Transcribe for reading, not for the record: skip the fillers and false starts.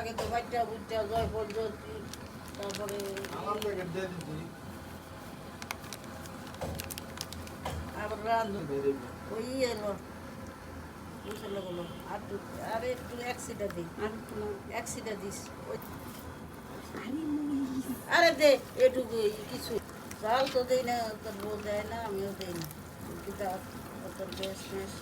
আগে তো বাচ্চা বুচ্চা জয় পদ্ধতি তারপরে আবার রান্ধু ওই এলো বুঝলো গেলো আর একটু একশিটা দিই একশিটা দিস আরে দে এটুকু কিছু চাল তো দেই না তোর বউ দেয় না আমিও দেই না কিন্তু তোর বেশ বেশ